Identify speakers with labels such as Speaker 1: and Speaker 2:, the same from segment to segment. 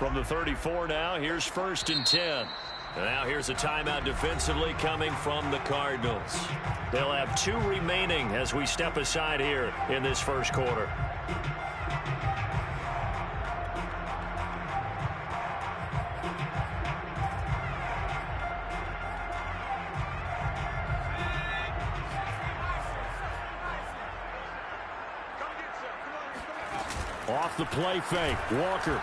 Speaker 1: From the 34 now, here's 1st and 10. And now here's a timeout defensively coming from the Cardinals. They'll have 2 remaining as we step aside here in this first quarter. Off the play fake, Walker.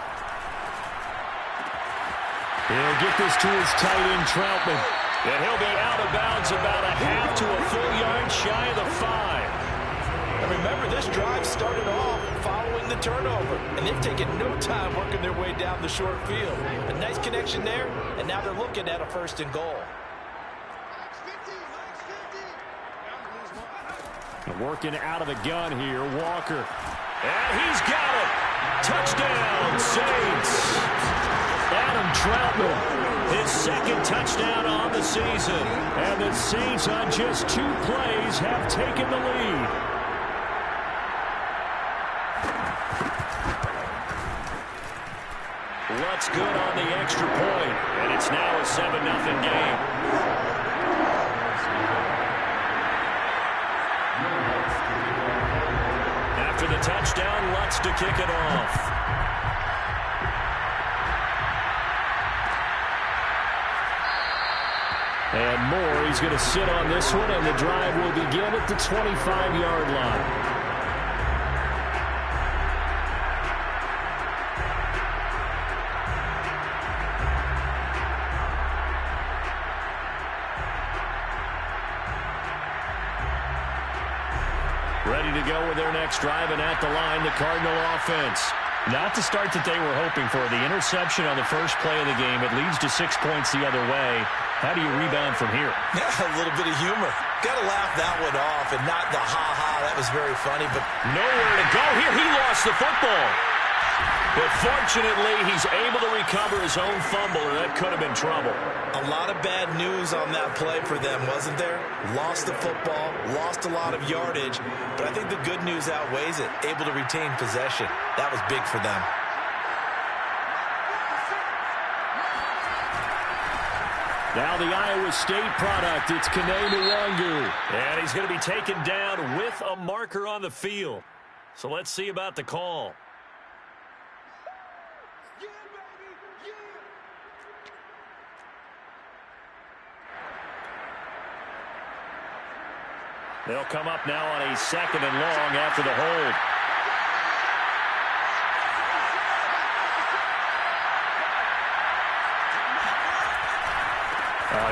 Speaker 1: He'll get this to his tight end, Troutman. And he'll be out of bounds about a half to a full yard shy of the 5.
Speaker 2: And remember, this drive started off following the turnover. And they've taken no time working their way down the short field. A nice connection there, and now they're looking at a 1st and goal.
Speaker 1: Working out of the gun here, Walker. And he's got it. Touchdown, Saints. Adam Troutman, his 2nd touchdown on the season. And the Saints on just 2 plays have taken the lead. What's good on the extra point, and it's now a 7-0 game. After the touchdown, Lutz to kick it off. And Moore, he's going to sit on this one, and the drive will begin at the 25-yard line. Ready to go with their next drive, and at the line, the Cardinal offense. Not the start that they were hoping for. The interception on the first play of the game. It leads to 6 points the other way. How do you rebound from here?
Speaker 2: Yeah, a little bit of humor. Got to laugh that one off and not the ha-ha. That was very funny, but
Speaker 1: nowhere to go here. He lost the football. But fortunately, he's able to recover his own fumble, or that could have been trouble.
Speaker 2: A lot of bad news on that play for them, wasn't there? Lost the football, lost a lot of yardage, but I think the good news outweighs it. Able to retain possession. That was big for them.
Speaker 1: Now the Iowa State product, it's Kene Nwangu. And he's going to be taken down with a marker on the field. So let's see about the call. They'll come up now on a 2nd and long after the hold.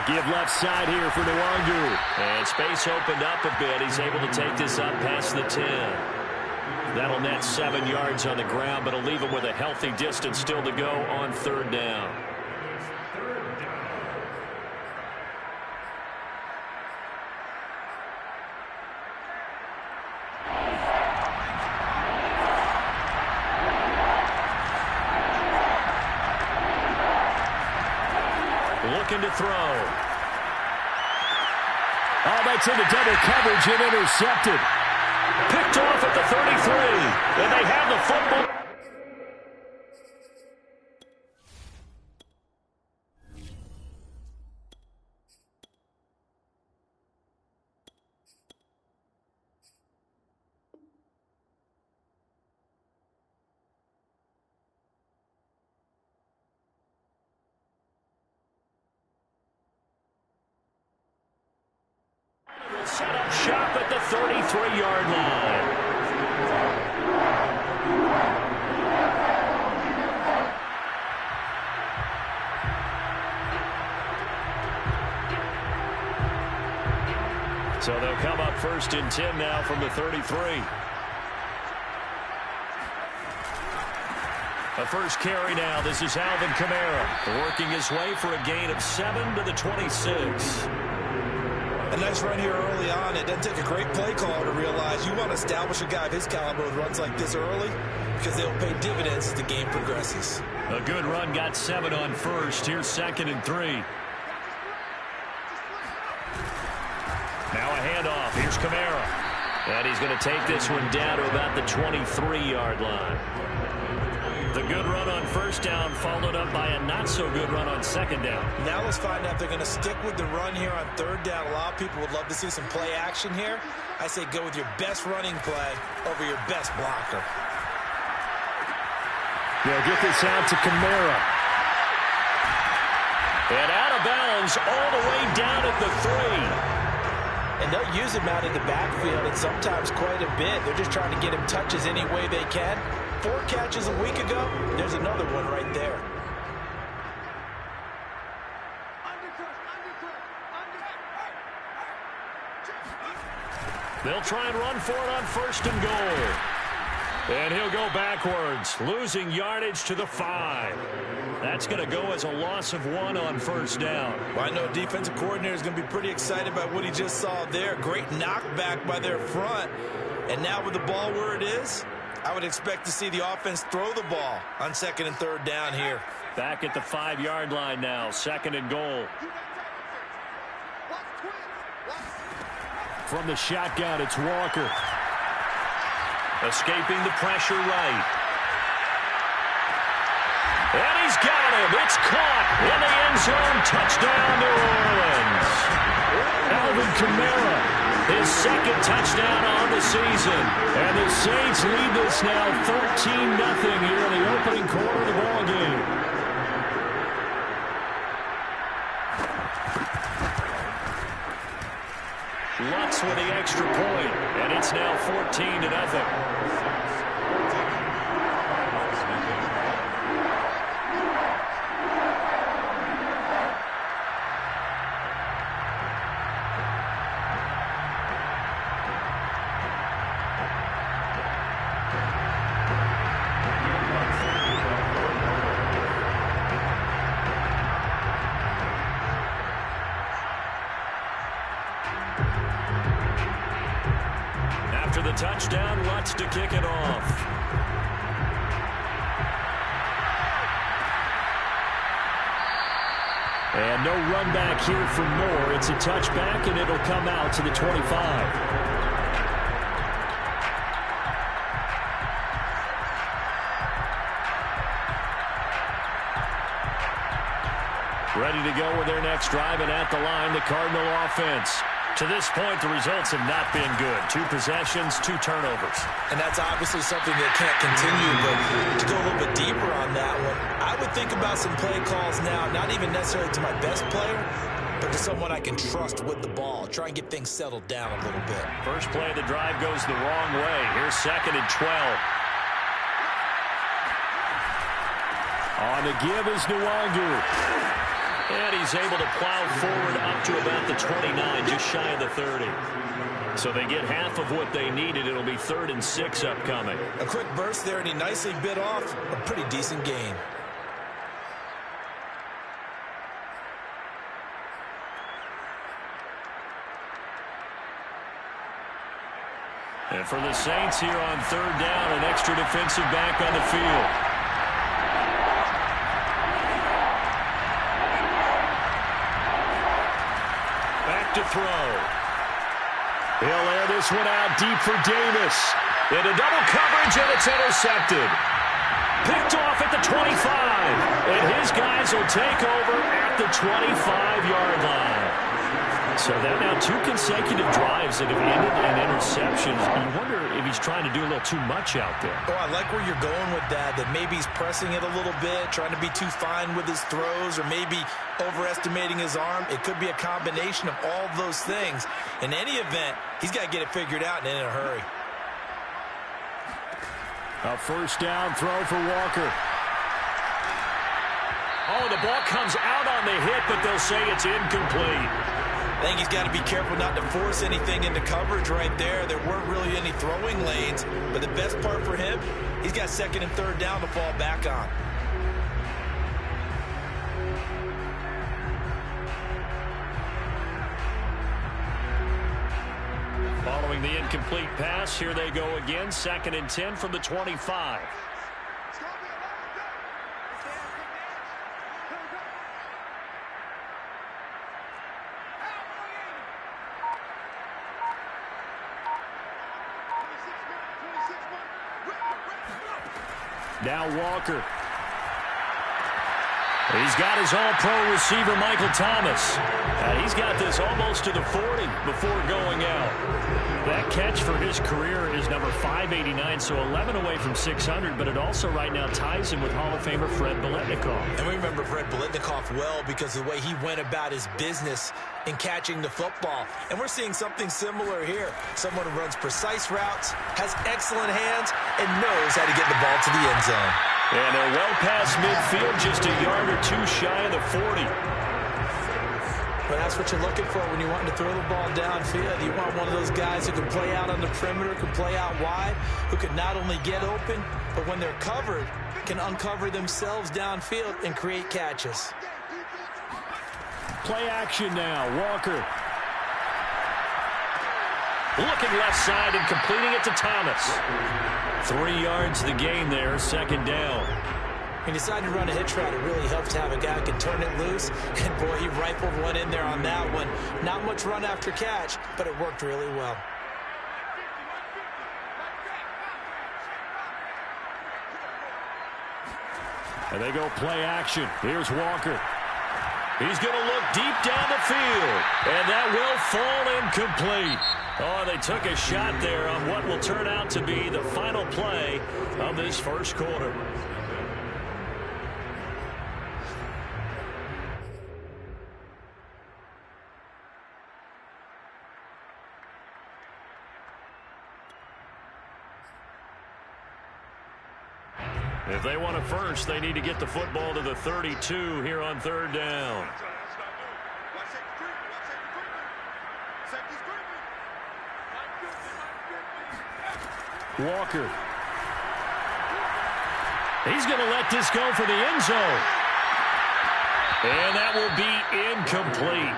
Speaker 1: Give left side here for Nwangu. And space opened up a bit. He's able to take this up past the 10. That'll net 7 yards on the ground, but it'll leave him with a healthy distance still to go on 3rd down. Looking to throw. Oh, that's into double coverage and intercepted. Picked off at the 33. And they have the football. Set up shop at the 33-yard line. So they'll come up 1st and 10 now from the 33. A first carry now. This is Alvin Kamara working his way for a gain of 7 to the 26.
Speaker 2: A nice run here early on. It doesn't take a great play caller to realize you want to establish a guy of his caliber with runs like this early because they'll pay dividends as the game progresses.
Speaker 1: A good run, got 7 on first. Here's 2nd and 3. Now a handoff. Here's Kamara. And he's going to take this one down to about the 23-yard line. The good run on first down followed up by a not-so-good run on second down.
Speaker 2: Now let's find out if they're going to stick with the run here on third down. A lot of people would love to see some play action here. I say go with your best running play over your best blocker.
Speaker 1: They'll get this out to Kamara. And out of bounds all the way down at the 3.
Speaker 2: And they'll use him out in the backfield and sometimes quite a bit. They're just trying to get him touches any way they can. 4 catches a week ago. There's another one right there.
Speaker 1: They'll try and run for it on first and goal. And he'll go backwards, losing yardage to the 5. That's going to go as a loss of 1 on first down.
Speaker 2: Well, I know defensive coordinator is going to be pretty excited about what he just saw there. Great knockback by their front. And now with the ball where it is, I would expect to see the offense throw the ball on second and third down here.
Speaker 1: Back at the 5-yard line now, second and goal. From the shotgun, it's Walker. Escaping the pressure right. And he's got him. It's caught in the end zone. Touchdown, New Orleans. Alvin Kamara, his second touchdown on the season. And the Saints lead this now 13-0 here in the opening quarter of the ballgame. Lutz with the extra point, and it's now 14-0. After the touchdown, Lutz to kick it off. And no run back here for Moore. It's a touchback, and it'll come out to the 25. Ready to go with their next drive, and at the line, the Cardinal offense. To this point, the results have not been good. 2 possessions, 2 turnovers.
Speaker 2: And that's obviously something that can't continue, but to go a little bit deeper on that one, I would think about some play calls now, not even necessarily to my best player, but to someone I can trust with the ball. Try and get things settled down a little bit.
Speaker 1: First play of the drive goes the wrong way. Here's second and 12. On the give is Nwangu. And he's able to plow forward up to about the 29, just shy of the 30. So they get half of what they needed. It'll be 3rd and 6 upcoming.
Speaker 2: A quick burst there, and he nicely bit off a pretty decent gain.
Speaker 1: And for the Saints here on 3rd down, an extra defensive back on the field. To throw. He'll air this one out deep for Davis. Into double coverage, and it's intercepted. Picked off at the 25. And his guys will take over at the 25-yard line. So that now 2 consecutive drives that have ended in interceptions. You wonder if he's trying to do a little too much out there.
Speaker 2: Oh, I like where you're going with that maybe he's pressing it a little bit, trying to be too fine with his throws, or maybe overestimating his arm. It could be a combination of all of those things. In any event, he's got to get it figured out and in a hurry.
Speaker 1: A first down throw for Walker. Oh, the ball comes out on the hit, but they'll say it's incomplete.
Speaker 2: I think he's got to be careful not to force anything into coverage right there. There weren't really any throwing lanes, but the best part for him, he's got 2nd and 3rd down to fall back on.
Speaker 1: Following the incomplete pass, here they go again. 2nd and 10 from the 25. Now Walker. He's got his all-pro receiver, Michael Thomas. He's got this almost to the 40 before going out. That catch for his career is number 589, so 11 away from 600, but it also right now ties him with Hall of Famer Fred Biletnikoff.
Speaker 2: And we remember Fred Biletnikoff well because of the way he went about his business in catching the football. And we're seeing something similar here. Someone who runs precise routes, has excellent hands, and knows how to get the ball to the end zone.
Speaker 1: And they're well past midfield, just a yard or two shy of the 40.
Speaker 2: But that's what you're looking for when you want to throw the ball downfield. You want one of those guys who can play out on the perimeter, can play out wide, who can not only get open, but when they're covered, can uncover themselves downfield and create catches.
Speaker 1: Play action now. Walker. Looking left side and completing it to Thomas. 3 yards the gain there, second down.
Speaker 2: When you decide to run a hitch route, it really helps to have a guy who can turn it loose. And, boy, he rifled one in there on that one. Not much run after catch, but it worked really well.
Speaker 1: And they go play action. Here's Walker. He's going to look deep down the field. And that will fall incomplete. Oh, they took a shot there on what will turn out to be the final play of this first quarter. If they want a first, they need to get the football to the 32 here on third down. Walker. He's going to let this go for the end zone. And that will be incomplete.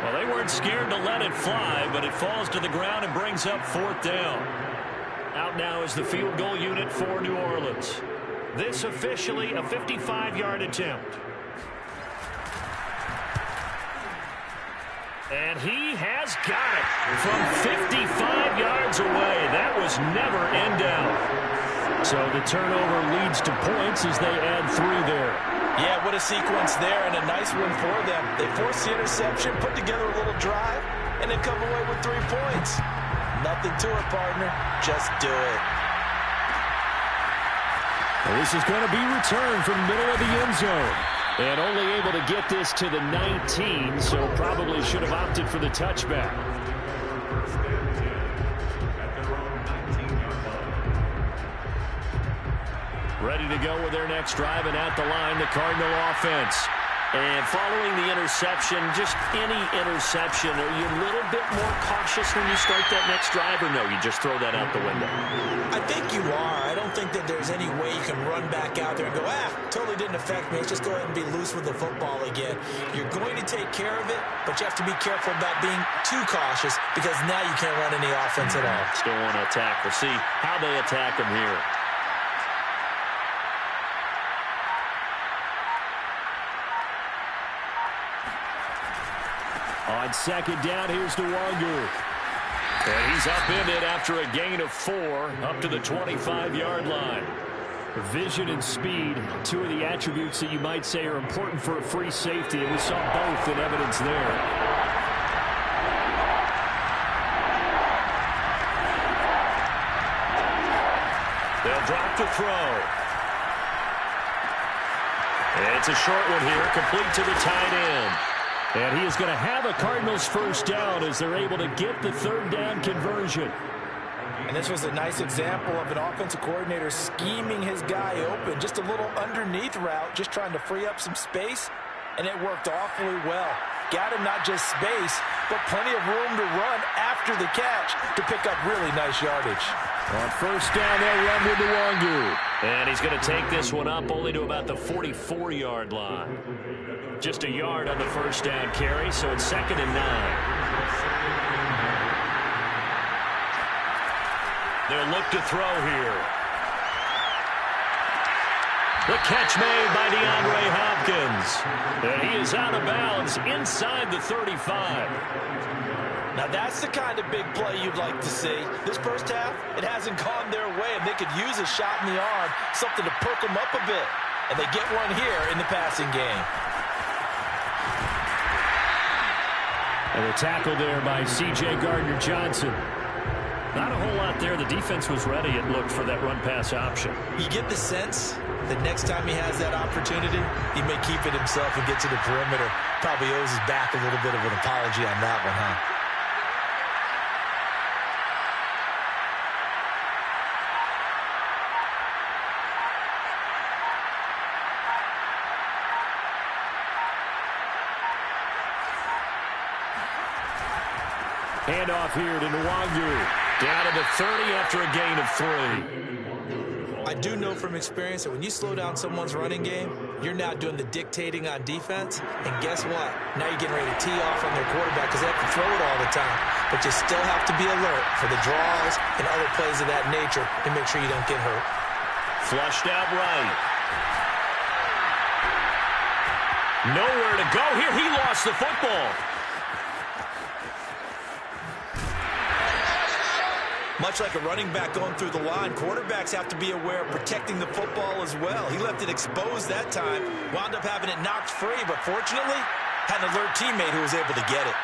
Speaker 1: Well, they weren't scared to let it fly, but it falls to the ground and brings up fourth down. Out now is the field goal unit for New Orleans. This officially a 55-yard attempt. And he has got it from 55 yards away. That was never in doubt. So the turnover leads to points as they add 3 there.
Speaker 2: Yeah, what a sequence there and a nice one for them. They force the interception, put together a little drive, and then come away with 3 points. Nothing to it, partner. Just do it.
Speaker 1: Well, this is going to be returned from the middle of the end zone. And only able to get this to the 19, so probably should have opted for the touchback. Ready to go with their next drive, and at the line, the Cardinal offense. And following the interception, just any interception, are you a little bit more cautious when you start that next drive, or no, you just throw that out the window?
Speaker 2: I think you are. I don't think that there's any way you can run back out there and go, totally didn't affect me. Let's just go ahead and be loose with the football again. You're going to take care of it, but you have to be careful about being too cautious because now you can't run any offense at all.
Speaker 1: Still want to attack. We'll see how they attack them here. On second down, here's Nwangu. And he's up in it after a gain of 4 up to the 25-yard line. Vision and speed, 2 of the attributes that you might say are important for a free safety, and we saw both in evidence there. They'll drop the throw. And it's a short one here, complete to the tight end. And he is going to have a Cardinals first down as they're able to get the third down conversion.
Speaker 2: And this was a nice example of an offensive coordinator scheming his guy open. Just a little underneath route, just trying to free up some space, and it worked awfully well. Got him not just space, but plenty of room to run after the catch to pick up really nice yardage.
Speaker 1: On first down, they'll run with Nwangu. And he's going to take this one up only to about the 44-yard line. Just a yard on the first down carry, so it's 2nd and 9. They'll look to throw here. The catch made by DeAndre Hopkins. And he is out of bounds inside the 35.
Speaker 2: Now that's the kind of big play you'd like to see. This first half, it hasn't gone their way, and they could use a shot in the arm, something to perk them up a bit. And they get one here in the passing game.
Speaker 1: And a tackle there by C.J. Gardner-Johnson. Not a whole lot there. The defense was ready, it looked, for that run-pass option.
Speaker 2: You get the sense that next time he has that opportunity, he may keep it himself and get to the perimeter. Probably owes his back a little bit of an apology on that one, huh?
Speaker 1: Handoff here to Nwangu. Down to the 30 after a gain of 3.
Speaker 2: I do know from experience that when you slow down someone's running game, you're now doing the dictating on defense. And guess what? Now you're getting ready to tee off on their quarterback because they have to throw it all the time. But you still have to be alert for the draws and other plays of that nature and make sure you don't get hurt.
Speaker 1: Flushed out right. Nowhere to go here. He lost the football.
Speaker 2: Much like a running back going through the line, quarterbacks have to be aware of protecting the football as well. He left it exposed that time, wound up having it knocked free, but fortunately, had an alert teammate who was able to get it.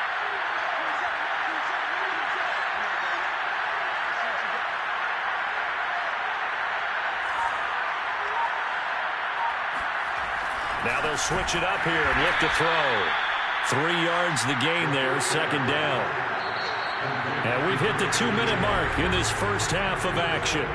Speaker 1: Now they'll switch it up here and look to throw. 3 yards the gain there, second down. And we've hit the 2-minute mark in this first half of action.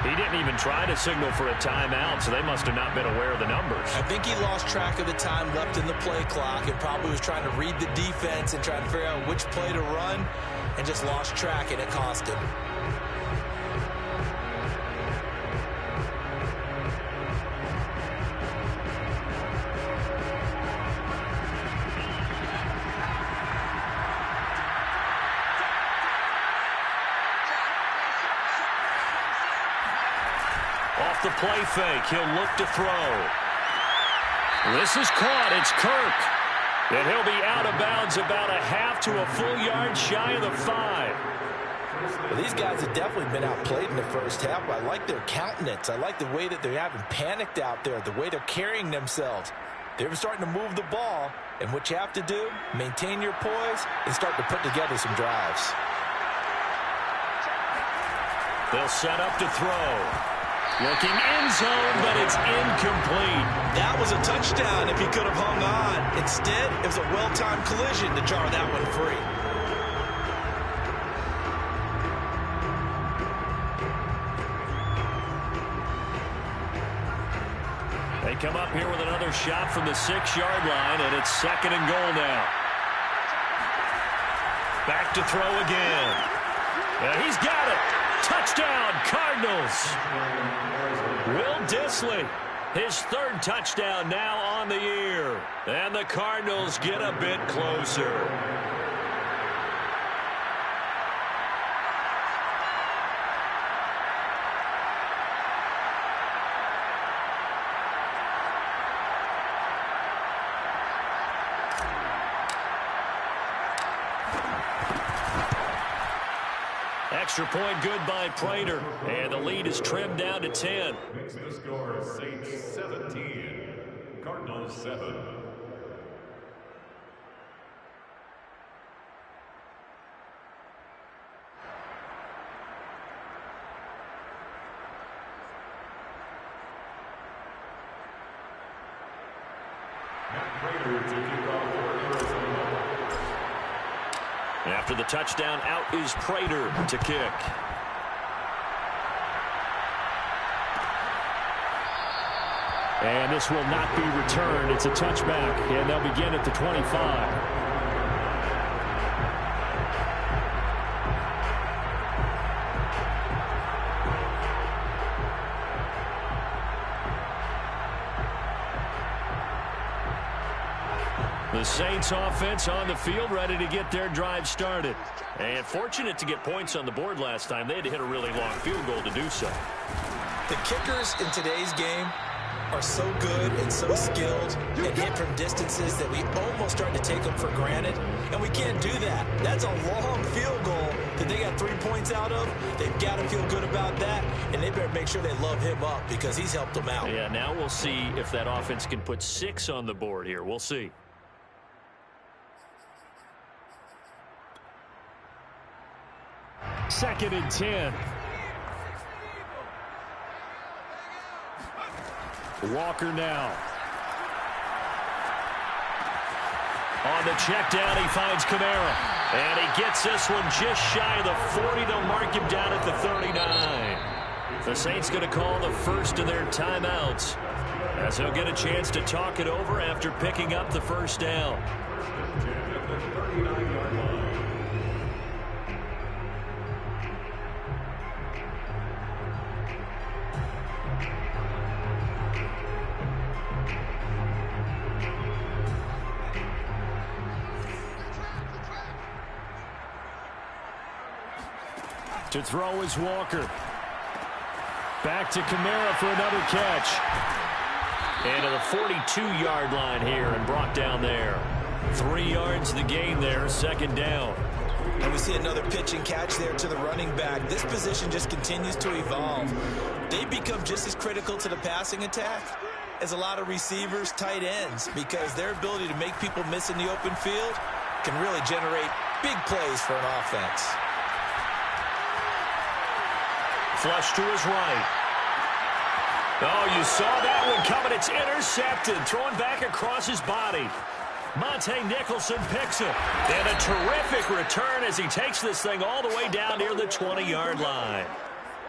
Speaker 1: He didn't even try to signal for a timeout, so they must have not been aware of the numbers.
Speaker 2: I think he lost track of the time left in the play clock and probably was trying to read the defense and trying to figure out which play to run and just lost track, and it cost him.
Speaker 1: Off the play fake, he'll look to throw. This is caught. It's Kirk. And he'll be out of bounds about a half to a full yard shy of the 5.
Speaker 2: Well, these guys have definitely been outplayed in the first half. I like their countenance. I like the way that they haven't panicked out there, the way they're carrying themselves. They're starting to move the ball, and what you have to do, maintain your poise and start to put together some drives.
Speaker 1: They'll set up to throw. Looking end zone, but it's incomplete.
Speaker 2: That was a touchdown if he could have hung on. Instead, it was a well-timed collision to jar that one free.
Speaker 1: They come up here with another shot from the 6-yard line, and it's 2nd and goal now. Back to throw again. Yeah, he's got it. Touchdown, Cardinals. Will Dissly, his 3rd touchdown now on the year. And the Cardinals get a bit closer. Extra point good by Prater, and the lead is trimmed down to 10.
Speaker 3: Makes the score Saints 17, Cardinals 7.
Speaker 1: After the touchdown, out is Prater to kick. And this will not be returned. It's a touchback, and they'll begin at the 25. The Saints offense on the field, ready to get their drive started. And fortunate to get points on the board last time. They had to hit a really long field goal to do so.
Speaker 2: The kickers in today's game are so good and so skilled and hit from distances that we almost start to take them for granted. And we can't do that. That's a long field goal that they got 3 points out of. They've got to feel good about that, and they better make sure they love him up because he's helped them out.
Speaker 1: Yeah, now we'll see if that offense can put 6 on the board here. We'll see. Second and 10. Walker now. On the check down, he finds Kamara. And he gets this one just shy of the 40. They'll mark him down at the 39. The Saints going to call the first of their timeouts, as he'll get a chance to talk it over after picking up the first down. To throw is Walker. Back to Kamara for another catch. And to the 42-yard line here and brought down there. 3 yards the gain there, second down.
Speaker 2: And we see another pitch and catch there to the running back. This position just continues to evolve. They become just as critical to the passing attack as a lot of receivers, tight ends, because their ability to make people miss in the open field can really generate big plays for an offense.
Speaker 1: Flush to his right. Oh, you saw that one coming. It's intercepted. Thrown back across his body. Monte Nicholson picks it. And a terrific return as he takes this thing all the way down near the 20-yard line.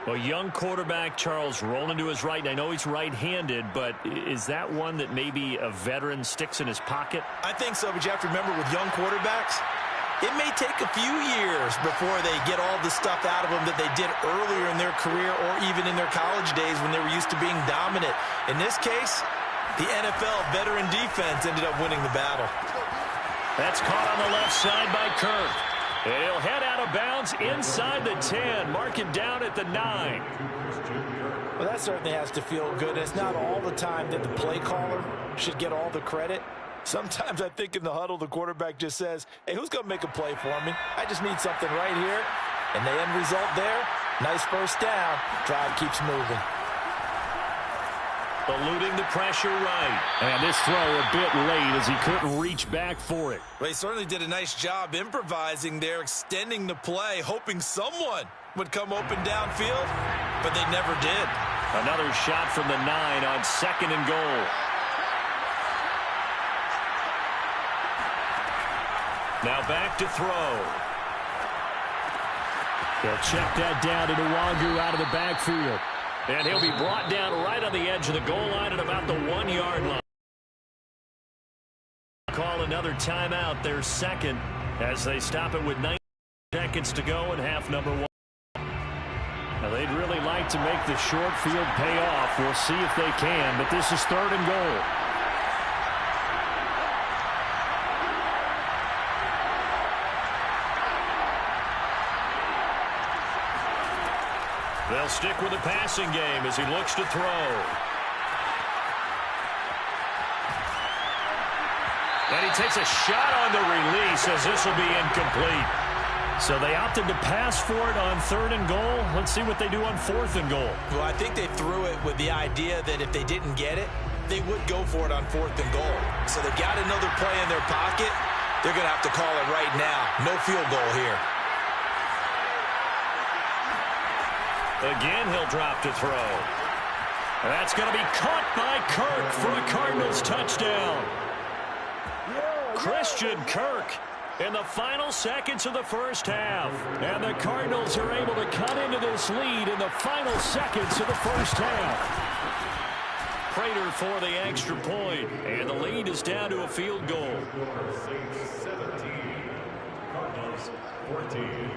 Speaker 1: A young quarterback, Charles, rolling to his right. And I know he's right-handed, but is that one that maybe a veteran sticks in his pocket?
Speaker 2: I think so, but you have to remember with young quarterbacks, it may take a few years before they get all the stuff out of them that they did earlier in their career or even in their college days when they were used to being dominant. In this case, the NFL veteran defense ended up winning the battle.
Speaker 1: That's caught on the left side by Kirk. And he'll head out of bounds inside the 10. Mark it down at the 9.
Speaker 2: Well, that certainly has to feel good. It's not all the time that the play caller should get all the credit. Sometimes I think in the huddle, the quarterback just says, hey, who's going to make a play for me? I just need something right here. And the end result there, nice first down. Drive keeps moving.
Speaker 1: Eluding the pressure right. And this throw a bit late as he couldn't reach back for it.
Speaker 2: Well, he certainly did a nice job improvising there, extending the play, hoping someone would come open downfield, but they never did.
Speaker 1: Another shot from the 9 on second and goal. Now back to throw. They'll check that down to Nwangu out of the backfield. And he'll be brought down right on the edge of the goal line at about the 1-yard line. Call another timeout, their second, as they stop it with 9 seconds to go in half number 1. Now they'd really like to make the short field pay off. We'll see if they can, but this is third and goal. They'll stick with the passing game as he looks to throw. And he takes a shot on the release as this will be incomplete. So they opted to pass for it on third and goal. Let's see what they do on fourth and goal.
Speaker 2: Well, I think they threw it with the idea that if they didn't get it, they would go for it on fourth and goal. So they got another play in their pocket. They're going to have to call it right now. No field goal here.
Speaker 1: Again, he'll drop to throw. And that's going to be caught by Kirk for a Cardinals touchdown. Christian Kirk In the final seconds of the first half. And the Cardinals are able to cut into this lead in the final seconds of the first half. Prater for the extra point, and the lead is down to a field goal.
Speaker 3: Saints 17, Cardinals 14.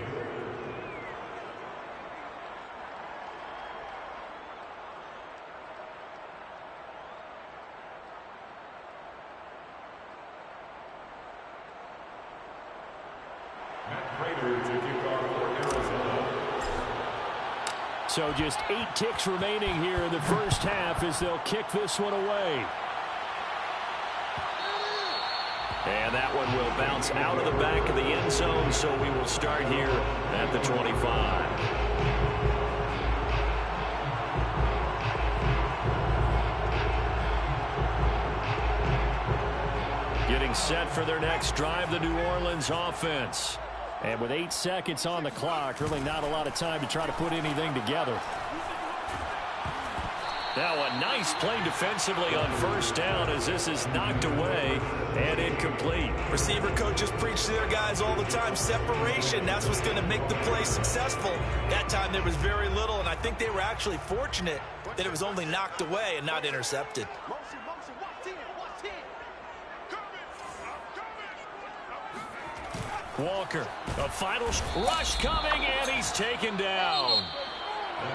Speaker 1: So just 8 ticks remaining here in the first half as they'll kick this one away. And that one will bounce out of the back of the end zone, so we will start here at the 25. Getting set for their next drive, the New Orleans offense. And with 8 seconds on the clock, really not a lot of time to try to put anything together. Now a nice play defensively on first down as this is knocked away and incomplete.
Speaker 2: Receiver coaches preach to their guys all the time. Separation, that's what's going to make the play successful. That time there was very little, and I think they were actually fortunate that it was only knocked away and not intercepted.
Speaker 1: Walker, a final rush coming, and he's taken down.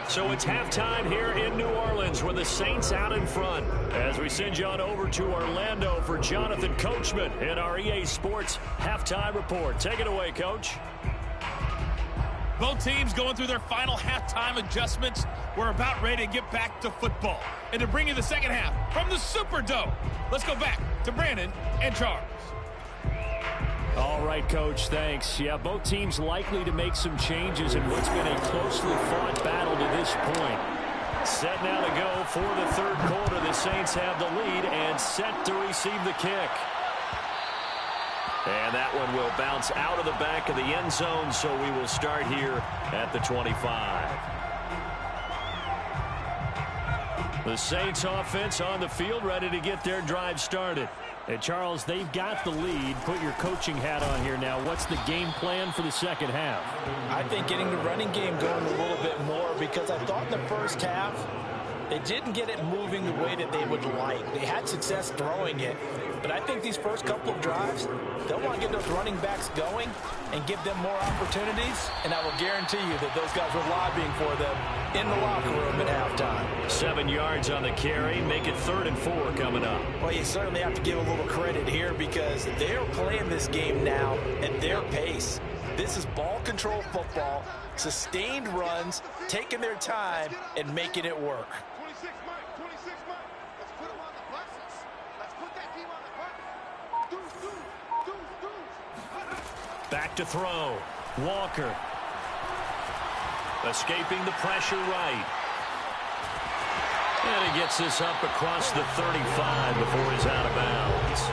Speaker 1: So it's halftime here in New Orleans with the Saints out in front. As we send you on over to Orlando for Jonathan Coachman in our EA Sports halftime report. Take it away, Coach.
Speaker 4: Both teams going through their final halftime adjustments. We're about ready to get back to football. And to bring you the second half from the Superdome, let's go back to Brandon and Charles.
Speaker 1: All right, Coach, thanks. Yeah, both teams likely to make some changes in what's been a closely fought battle to this point. Set now to go for the third quarter. The Saints have the lead and set to receive the kick. And that one will bounce out of the back of the end zone, so we will start here at the 25. The Saints offense on the field, ready to get their drive started. And Charles, they've got the lead. Put your coaching hat on here now. What's the game plan for the second half?
Speaker 2: I think getting the running game going a little bit more, because I thought in the first half they didn't get it moving the way that they would like. They had success throwing it, but I think these first couple of drives, they'll want to get those running backs going and give them more opportunities, and I will guarantee you that those guys were lobbying for them in the locker room at halftime.
Speaker 1: 7 yards on the carry. Make it 3rd and 4 coming up.
Speaker 2: Well, you certainly have to give a little credit here because they're playing this game now at their pace. This is ball control football, sustained runs, taking their time, and making it work.
Speaker 5: 26 Mike. Let's put him on the buses. Let's put that team on the bus.
Speaker 1: Back to throw. Walker. Escaping the pressure right. And he gets this up across the 35 before he's out of bounds.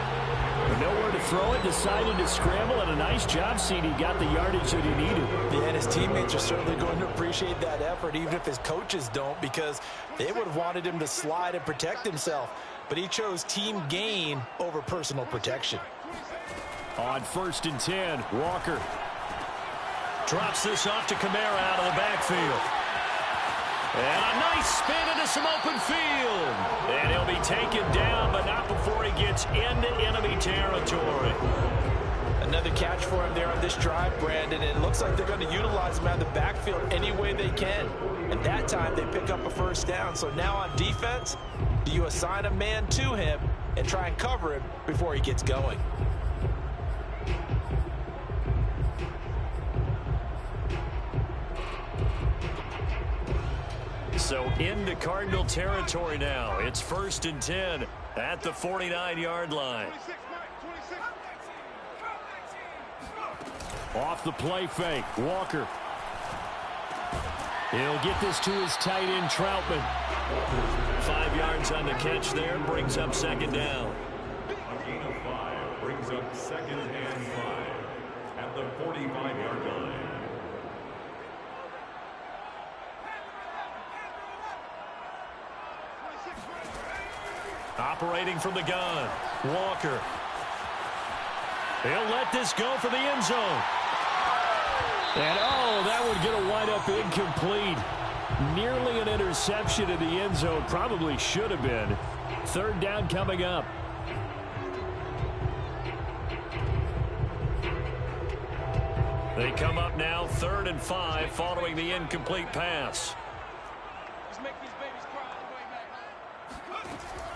Speaker 1: Nowhere to throw it, decided to scramble, and a nice job, CD. Got the yardage that he needed.
Speaker 2: Yeah, and his teammates are certainly going to appreciate that effort, even if his coaches don't, because they would have wanted him to slide and protect himself. But he chose team gain over personal protection.
Speaker 1: On 1st and 10, Walker drops this off to Kamara out of the backfield. And a nice spin into some open field. And he'll be taken down, but not before he gets into enemy territory.
Speaker 2: Another catch for him there on this drive, Brandon. And it looks like they're going to utilize him out of the backfield any way they can. At that time, they pick up a first down. So now on defense, do you assign a man to him and try and cover him before he gets going?
Speaker 1: So into Cardinal territory now. It's 1st and 10 at the 49-yard line. Off the play fake, Walker. He'll get this to his tight end, Troutman. 5 yards on the catch there, brings up 2nd down.
Speaker 3: A gain of 5 brings up 2nd and 5 at the 45-yard line.
Speaker 1: Operating from the gun, Walker. He'll let this go for the end zone. And, oh, that one going to wind up incomplete. Nearly an interception in the end zone. Probably should have been. Third down coming up. They come up now 3rd and 5 following the incomplete pass.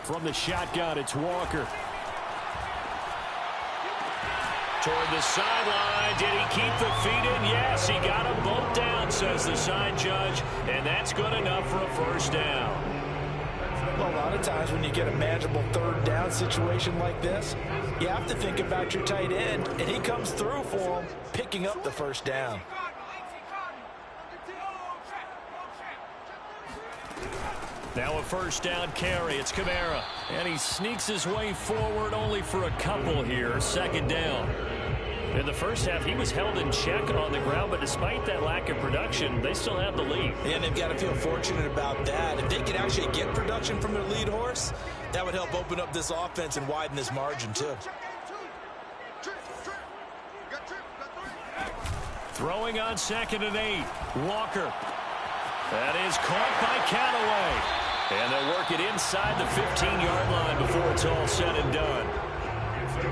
Speaker 1: From the shotgun, it's Walker. Toward the sideline. Did he keep the feet in? Yes, he got him both down, says the side judge. And that's good enough for a first down.
Speaker 2: Well, a lot of times when you get a manageable third down situation like this, you have to think about your tight end, and he comes through for him, picking up the first down.
Speaker 1: Now a first down carry. It's Kamara. And he sneaks his way forward only for a couple here. Second down. In the first half, he was held in check on the ground, but despite that lack of production, they still have the lead.
Speaker 2: And they've got to feel fortunate about that. If they could actually get production from their lead horse, that would help open up this offense and widen this margin, too.
Speaker 1: Throwing on 2nd and 8. Walker. That is caught by Callaway. And they'll work it inside the 15-yard line before it's all said and done.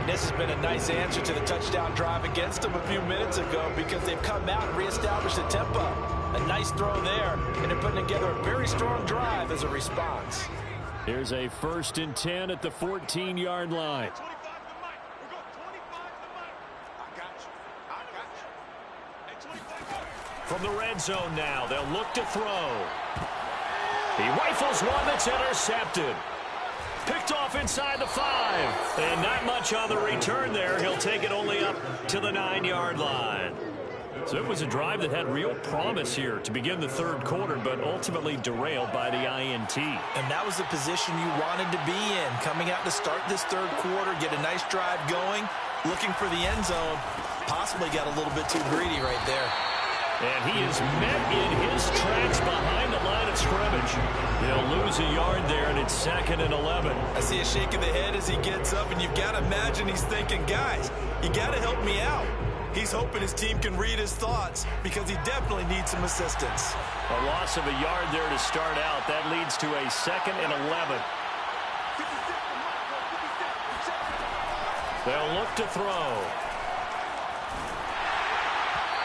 Speaker 2: This has been a nice answer to the touchdown drive against them a few minutes ago because they've come out and reestablished the tempo. A nice throw there, and they're putting together a very strong drive as a response.
Speaker 1: Here's a 1st and 10 at the 14-yard line. From the red zone now, they'll look to throw. He rifles one that's intercepted. Picked off inside the 5. And not much on the return there. He'll take it only up to the 9-yard line. So it was a drive that had real promise here to begin the third quarter, but ultimately derailed by the INT.
Speaker 2: And that was the position you wanted to be in. Coming out to start this third quarter, get a nice drive going, looking for the end zone. Possibly got a little bit too greedy right there.
Speaker 1: And he is met in his tracks behind the line of scrimmage. They'll lose a yard there, and it's 2nd and 11.
Speaker 2: I see a shake of the head as he gets up, and you've got to imagine he's thinking, guys, you got to help me out. He's hoping his team can read his thoughts because he definitely needs some assistance.
Speaker 1: A loss of a yard there to start out. That leads to a 2nd and 11. They'll look to throw.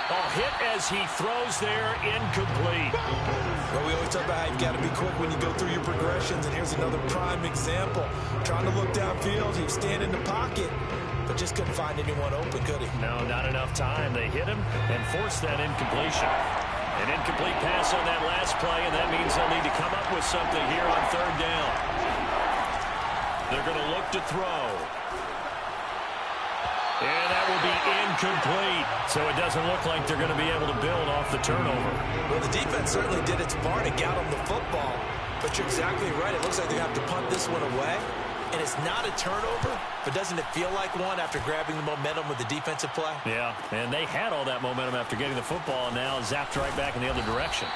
Speaker 1: A hit as he throws there, incomplete.
Speaker 2: Well, we always talk about how you've got to be quick when you go through your progressions, and here's another prime example. Trying to look downfield, he was standing in the pocket, but just couldn't find anyone open, could he?
Speaker 1: No, not enough time. They hit him and forced that incompletion. An incomplete pass on that last play, and that means they'll need to come up with something here on 3rd down. They're going to look to throw. And that will be incomplete. So it doesn't look like they're going to be able to build off the turnover.
Speaker 2: Well, the defense certainly did its part to get on the football. But you're exactly right. It looks like they have to punt this one away. And it's not a turnover, but doesn't it feel like one after grabbing the momentum with the defensive play?
Speaker 1: Yeah, and they had all that momentum after getting the football, and now zapped right back in the other direction.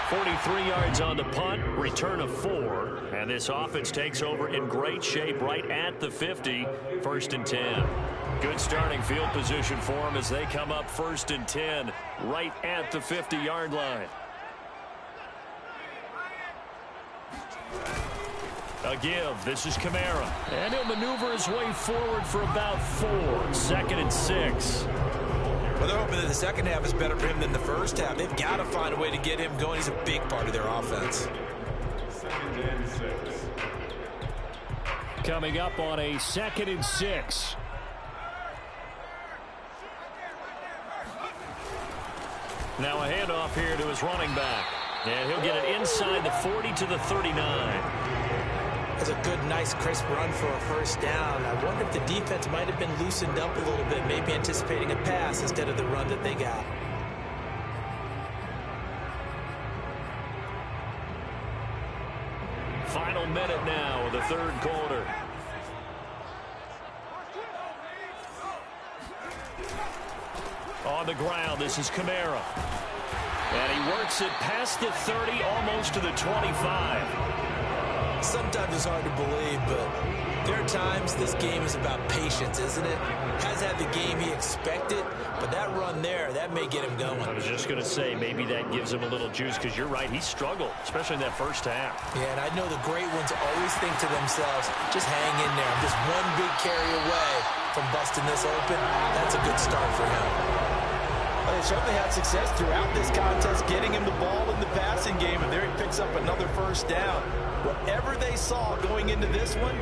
Speaker 1: 43 yards on the punt, return of 4. And this offense takes over in great shape right at the 50, 1st and 10. Good starting field position for them as they come up 1st and 10 right at the 50-yard line. A give. This is Kamara. And he'll maneuver his way forward for about 4. 2nd and 6.
Speaker 2: Well, they're hoping that the second half is better for him than the first half. They've got to find a way to get him going. He's a big part of their offense.
Speaker 3: 2nd and 6.
Speaker 1: Coming up on a 2nd and 6. Now a handoff here to his running back. And he'll get it inside the 40 to the 39.
Speaker 2: That's a good, nice, crisp run for a first down. I wonder if the defense might have been loosened up a little bit, maybe anticipating a pass instead of the run that they got.
Speaker 1: Final minute now of the third quarter. On the ground, this is Kamara. And he works it past the 30, almost to the 25.
Speaker 2: Sometimes it's hard to believe, but there are times this game is about patience, isn't it? Has had the game he expected, but that run there, that may get him going.
Speaker 1: I was just going to say, maybe that gives him a little juice, because you're right, he struggled, especially in that first half.
Speaker 2: Yeah, and I know the great ones always think to themselves, just hang in there. I'm just one big carry away from busting this open. That's a good start for him.
Speaker 6: Well, they certainly had success throughout this contest, getting him the ball in the passing game, and there he picks up another first down. Whatever they saw going into this one,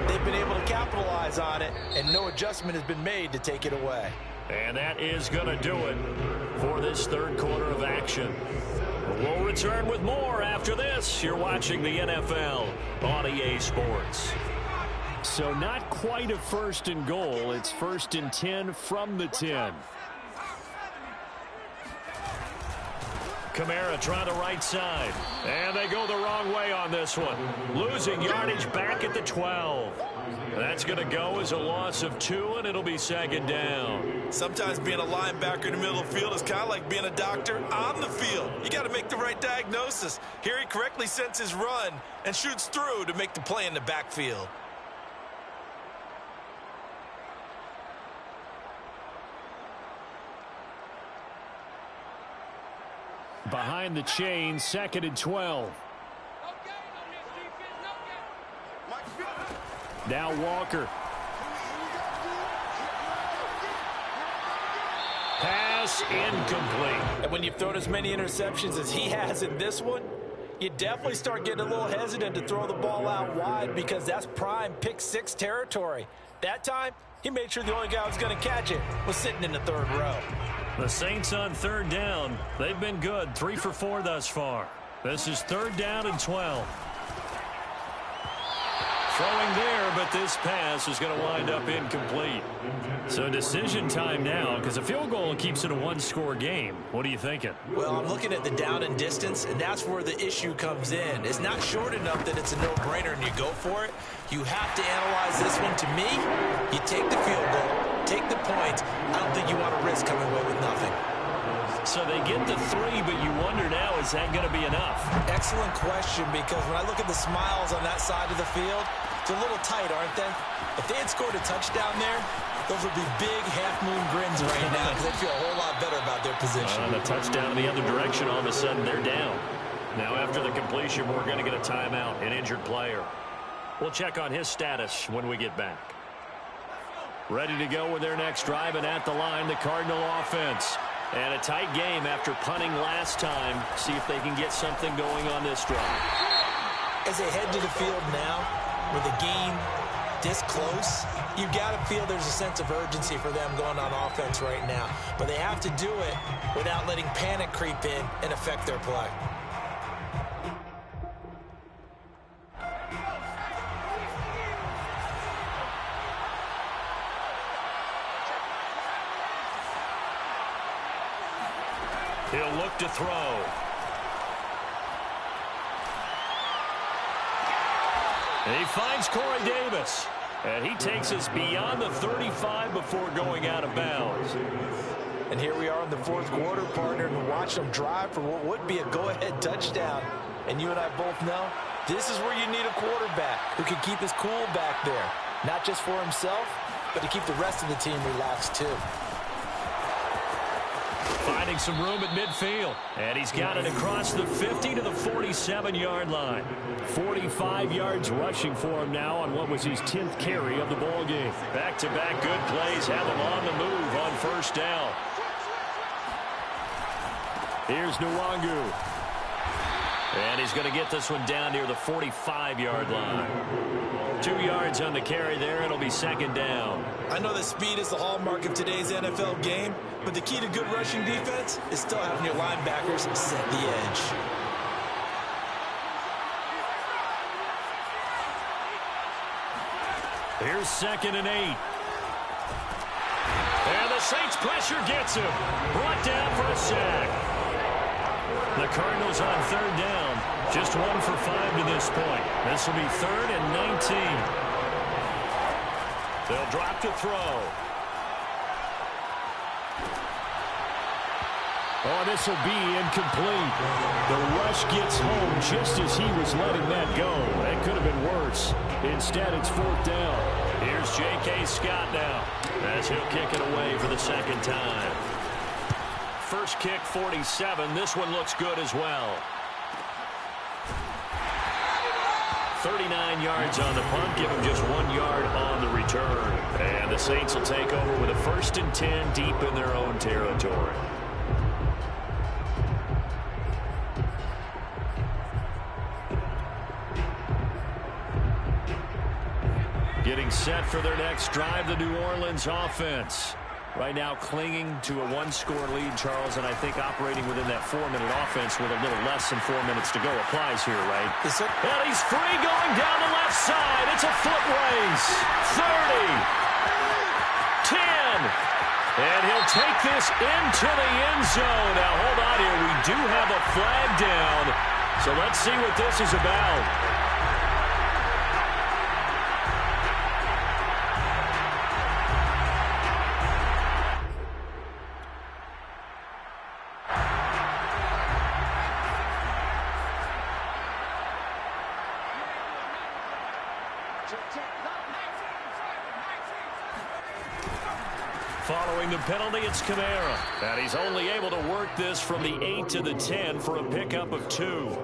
Speaker 6: they've been able to capitalize on it, and no adjustment has been made to take it away.
Speaker 1: And that is going to do it for this third quarter of action. We'll return with more after this. You're watching the NFL on EA Sports. So not quite a first and goal. It's 1st and 10 from the 10. Kamara trying the right side. And they go the wrong way on this one. Losing yardage back at the 12. That's going to go as a loss of 2, and it'll be 2nd down.
Speaker 2: Sometimes being a linebacker in the middle of the field is kind of like being a doctor on the field. You got to make the right diagnosis. Here he correctly sends his run and shoots through to make the play in the backfield.
Speaker 1: Behind the chain, 2nd and 12. Now Walker. Pass incomplete.
Speaker 6: And when you've thrown as many interceptions as he has in this one, you definitely start getting a little hesitant to throw the ball out wide, because that's prime pick-6 territory. That time, he made sure the only guy who was going to catch it was sitting in the 3rd row.
Speaker 1: The Saints on 3rd down. They've been good, 3 for 4 thus far. This is 3rd down and 12. Throwing there, but this pass is going to wind up incomplete. So decision time now, because a field goal keeps it a 1-score game. What are you thinking?
Speaker 2: Well, I'm looking at the down and distance, and that's where the issue comes in. It's not short enough that it's a no-brainer and you go for it. You have to analyze this one. To me, you take the field goal, take the points. I don't think you want to risk coming away with nothing.
Speaker 1: So they get the 3, but you wonder now, is that going to be enough?
Speaker 2: Excellent question, because when I look at the smiles on that side of the field, it's a little tight, aren't they? If they had scored a touchdown there, those would be big half-moon grins right now, because they feel a whole lot better about their position.
Speaker 1: And a touchdown in the other direction, all of a sudden they're down. Now after the completion, we're going to get a timeout, an injured player. We'll check on his status when we get back. Ready to go with their next drive, and at the line, the Cardinal offense. And a tight game after punting last time. See if they can get something going on this drive.
Speaker 2: As they head to the field now, with the game this close, you've got to feel there's a sense of urgency for them going on offense right now. But they have to do it without letting panic creep in and affect their play.
Speaker 1: He'll look to throw. And he finds Corey Davis. And he takes us beyond the 35 before going out of bounds.
Speaker 6: And here we are in the 4th quarter, partner, and watch them drive for what would be a go-ahead touchdown. And you and I both know this is where you need a quarterback who can keep his cool back there. Not just for himself, but to keep the rest of the team relaxed too.
Speaker 1: Finding some room at midfield. And he's got it across the 50 to the 47-yard line. 45 yards rushing for him now on what was his 10th carry of the ball game. Back-to-back good plays have him on the move on 1st down. Here's Nwangu. And he's going to get this one down near the 45-yard line. 2 yards on the carry there. It'll be 2nd down.
Speaker 2: I know that speed is the hallmark of today's NFL game, but the key to good rushing defense is still having your linebackers set the edge.
Speaker 1: Here's 2nd and 8. And the Saints pressure gets him. Brought down for a sack. The Cardinals on 3rd down. Just 1 for 5 to this point. This will be 3rd and 19. They'll drop to throw. Oh, this will be incomplete. The rush gets home just as he was letting that go. That could have been worse. Instead, it's 4th down. Here's J.K. Scott now as he'll kick it away for the second time. First kick, 47. This one looks good as well. 39 yards on the punt, give him just 1 yard on the return. And the Saints will take over with a 1st and 10 deep in their own territory. Getting set for their next drive, the New Orleans offense. Right now clinging to a 1-score lead, Charles, and I think operating within that 4-minute offense with a little less than 4 minutes to go applies here, right? And he's free going down the left side. It's a foot race. 30. 10. And he'll take this into the end zone. Now, hold on here. We do have a flag down. So let's see what this is about. Following the penalty, it's Kamara. And he's only able to work this from the 8 to the 10 for a pickup of 2.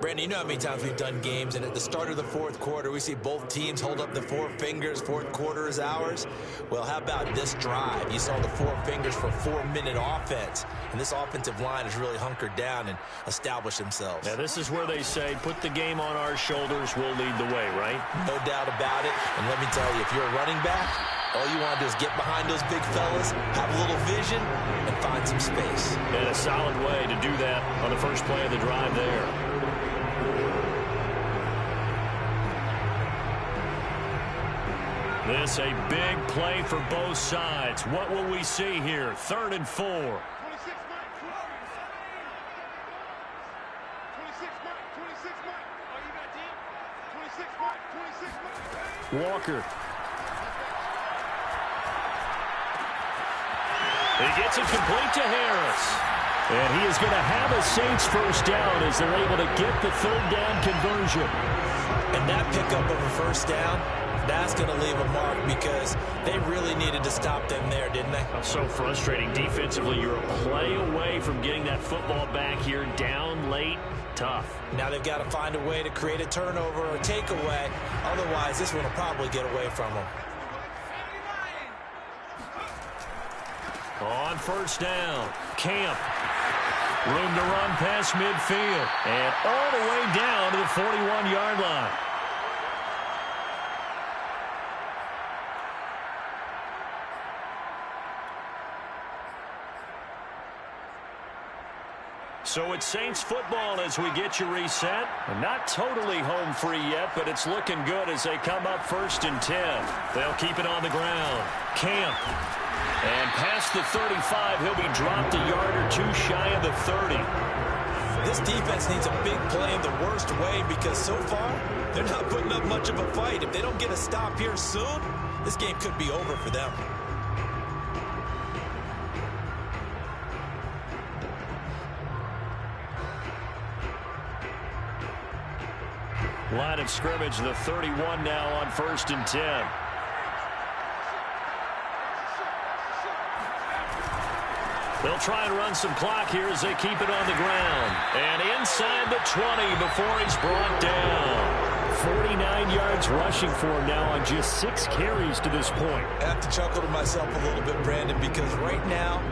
Speaker 2: Brandon, you know how many times we've done games, and at the start of the 4th quarter, we see both teams hold up the 4 fingers, 4th quarter is ours. Well, how about this drive? You saw the 4 fingers for 4-minute offense, and this offensive line has really hunkered down and established themselves.
Speaker 1: Now, this is where they say, put the game on our shoulders, we'll lead the way, right?
Speaker 2: No doubt about it, and let me tell you, if you're a running back, all you want to do is get behind those big fellas, have a little vision, and find some space.
Speaker 1: And a solid way to do that on the first play of the drive there. This a big play for both sides. What will we see here? 3rd and 4.
Speaker 5: 26
Speaker 1: Walker. He gets it complete to Harris. And he is going to have a Saints first down as they're able to get the 3rd down conversion.
Speaker 2: And that pickup of a first down, that's going to leave a mark because they really needed to stop them there, didn't they?
Speaker 1: So frustrating defensively. You're a play away from getting that football back here down late. Tough.
Speaker 2: Now they've got to find a way to create a turnover or takeaway. Otherwise, this one will probably get away from them.
Speaker 1: On first down, Camp. Room to run past midfield. And all the way down to the 41-yard line. So it's Saints football as we get you reset. Not totally home free yet, but it's looking good as they come up 1st and 10. They'll keep it on the ground. Camp. And past the 35, he'll be dropped a yard or 2 shy of the 30.
Speaker 2: This defense needs a big play in the worst way because so far, they're not putting up much of a fight. If they don't get a stop here soon, this game could be over for them.
Speaker 1: Line of scrimmage, the 31 now on 1st and 10. They'll try and run some clock here as they keep it on the ground. And inside the 20 before he's brought down. 49 yards rushing for him now on just 6 carries to this point.
Speaker 2: I have to chuckle to myself a little bit, Brandon, because right now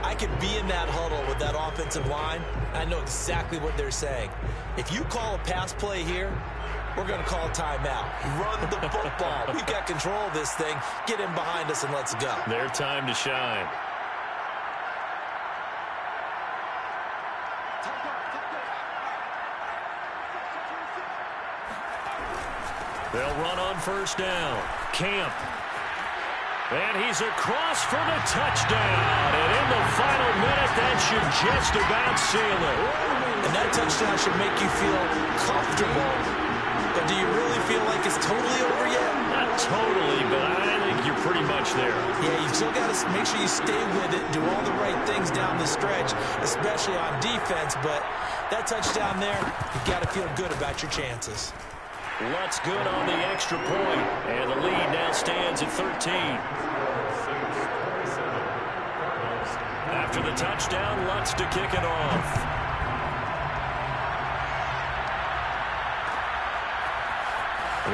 Speaker 2: I could be in that huddle with that offensive line. I know exactly what they're saying. If you call a pass play here, we're going to call a timeout. Run the football. We've got control of this thing. Get in behind us and let's go.
Speaker 1: Their time to shine. They'll run on first down. Camp. And he's across for the touchdown. And in the final minute, that should just about seal it.
Speaker 2: And that touchdown should make you feel comfortable. But do you really feel like it's totally over yet?
Speaker 1: Not totally, but I think you're pretty much there.
Speaker 2: Yeah, you still got to make sure you stay with it, do all the right things down the stretch, especially on defense. But that touchdown there, you got to feel good about your chances.
Speaker 1: Lutz good on the extra point, and the lead now stands at 13. After the touchdown, Lutz to kick it off.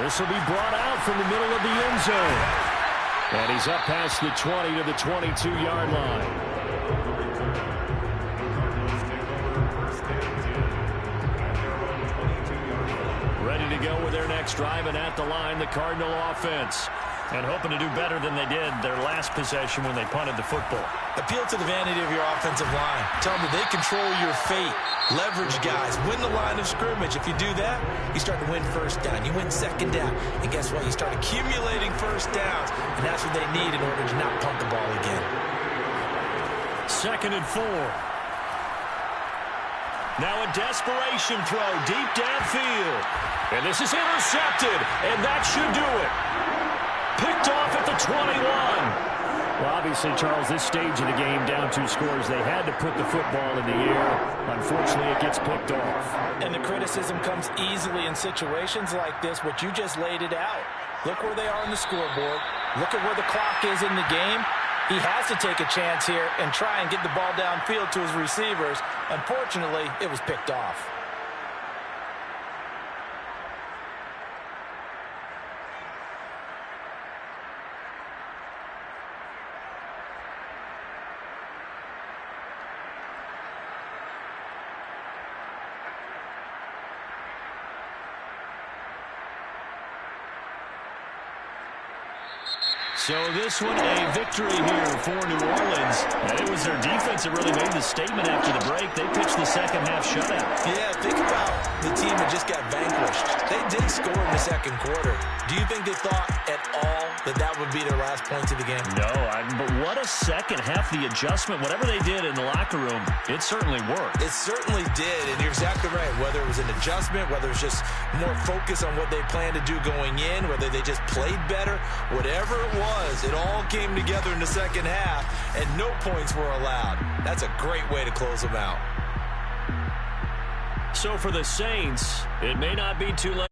Speaker 1: This will be brought out from the middle of the end zone. And he's up past the 20 to the 22-yard line. Ready to go with their next drive, and at the line, the Cardinal offense. And hoping to do better than they did their last possession when they punted the football.
Speaker 2: Appeal to the vanity of your offensive line. Tell them that they control your fate. Leverage guys. Win the line of scrimmage. If you do that, you start to win first down. You win second down. And guess what? You start accumulating first downs. And that's what they need in order to not punt the ball again.
Speaker 1: 2nd and 4. Now a desperation throw deep downfield. And this is intercepted. And that should do it. Picked off at the 21. Well, obviously, Charles, this stage of the game, down 2 scores, they had to put the football in the air. Unfortunately, it gets picked off.
Speaker 6: And the criticism comes easily in situations like this, but you just laid it out. Look where they are on the scoreboard. Look at where the clock is in the game. He has to take a chance here and try and get the ball downfield to his receivers. Unfortunately, it was picked off.
Speaker 1: So this one, a victory here for New Orleans. And it was their defense that really made the statement after the break. They pitched the second half shutout.
Speaker 2: Yeah, think about the team that just got vanquished. They did score in the second quarter. Do you think they thought at all that that would be their last points of the game?
Speaker 1: No, but what a second half. The adjustment, whatever they did in the locker room, it certainly worked.
Speaker 2: It certainly did, and you're exactly right. Whether it was an adjustment, whether it was just more focus on what they planned to do going in, whether they just played better, whatever it was, it all came together in the second half, and no points were allowed. That's a great way to close them out.
Speaker 1: So for the Saints, it may not be too late.